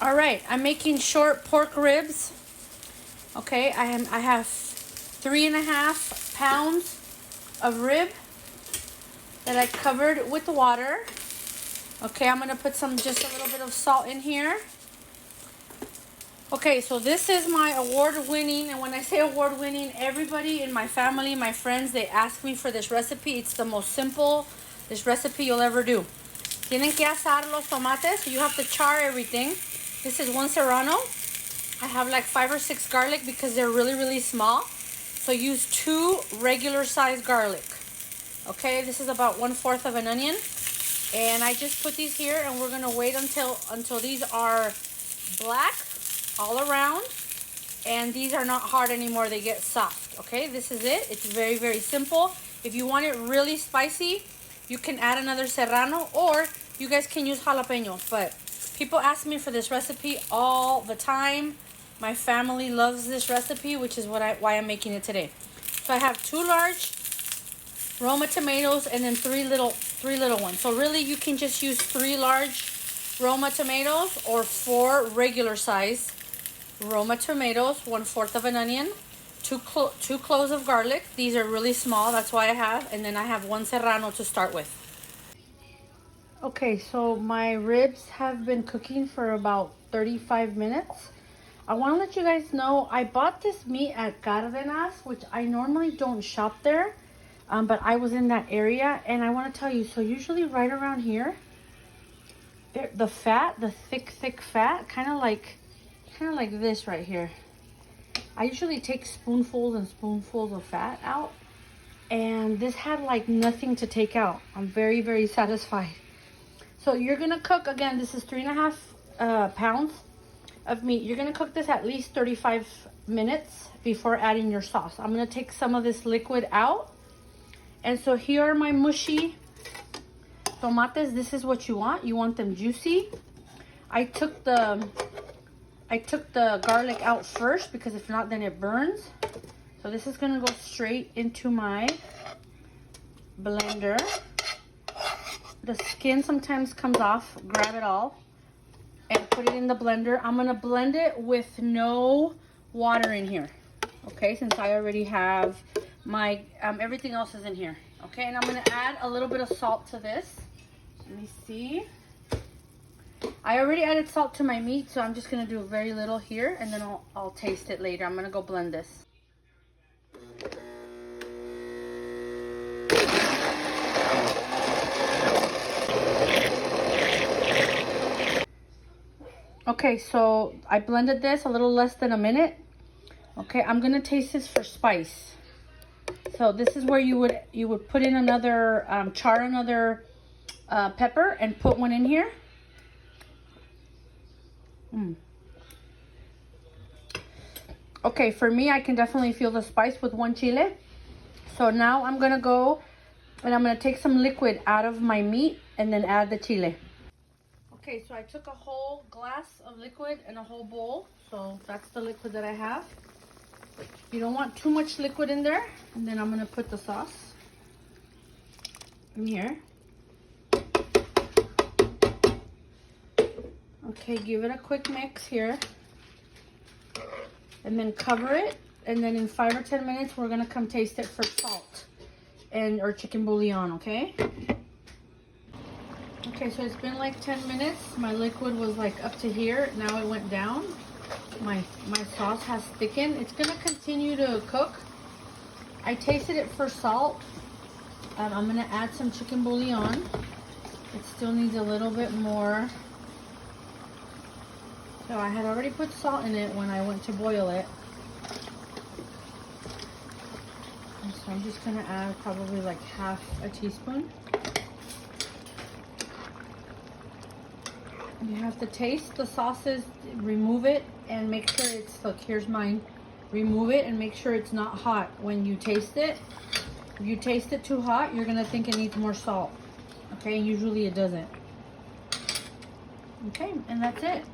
All right, I'm making short pork ribs. Okay, I have 3.5 pounds of rib that I covered with water. Okay, I'm gonna put just a little bit of salt in here. Okay, so this is my award-winning, and when I say award-winning, everybody in my family, my friends, they ask me for this recipe. It's the most simple recipe you'll ever do. Tienen que asar los tomates, so you have to char everything. This is 1 serrano. I have like 5 or 6 garlic because they're really, really small. So use 2 regular size garlic. Okay, this is about 1/4 of an onion. And I just put these here, and we're gonna wait until these are black all around, and these are not hard anymore, they get soft. Okay, this is it. It's very, very simple. If you want it really spicy, you can add another serrano, or you guys can use jalapenos. But people ask me for this recipe all the time. My family loves this recipe, which is why I'm making it today. So I have 2 large Roma tomatoes and then 3 little ones. So really you can just use 3 large Roma tomatoes or 4 regular size Roma tomatoes, 1/4 of an onion, 2 cloves of garlic. These are really small, that's why I have, and then I have 1 serrano to start with. Okay, so my ribs have been cooking for about 35 minutes. I want to let you guys know I bought this meat at Cardenas, which I normally don't shop there, but I was in that area, and I want to tell you, so usually right around here, the fat, the thick fat, kind of like this right here. I usually take spoonfuls and spoonfuls of fat out, and this had like nothing to take out. I'm very, very satisfied. So you're gonna cook, again, this is 3.5 pounds of meat. You're gonna cook this at least 35 minutes before adding your sauce. I'm gonna take some of this liquid out, and so here are my mushy tomates. This is what you want. You want them juicy. I took the garlic out first because if not, then it burns. So this is gonna go straight into my blender. The skin sometimes comes off. Grab it all and put it in the blender. I'm gonna blend it with no water in here. Okay, since I already have my, everything else is in here. Okay, and I'm gonna add a little bit of salt to this. Let me see. I already added salt to my meat, so I'm just gonna do very little here, and then I'll taste it later. I'm gonna go blend this. Okay, so I blended this a little less than a minute. Okay, I'm gonna taste this for spice. So this is where you would put in another, char another pepper and put one in here. Okay, for me, I can definitely feel the spice with 1 chile. So now I'm gonna go and I'm gonna take some liquid out of my meat and then add the chile. Okay, so I took a whole glass of liquid and a whole bowl. So that's the liquid that I have. You don't want too much liquid in there. And then I'm gonna put the sauce in here. Okay, give it a quick mix here. And then cover it. And then in 5 or 10 minutes, we're gonna come taste it for salt or chicken bouillon, okay? Okay, so it's been like 10 minutes. My liquid was like up to here. Now it went down. My sauce has thickened. It's gonna continue to cook. I tasted it for salt. I'm gonna add some chicken bouillon. It still needs a little bit more. So I had already put salt in it when I went to boil it. And so I'm just gonna add probably like 1/2 teaspoon. You have to taste the sauces, remove it, and make sure it's, look, here's mine. Remove it and make sure it's not hot when you taste it. If you taste it too hot, you're gonna think it needs more salt. Okay, usually it doesn't. Okay, and that's it.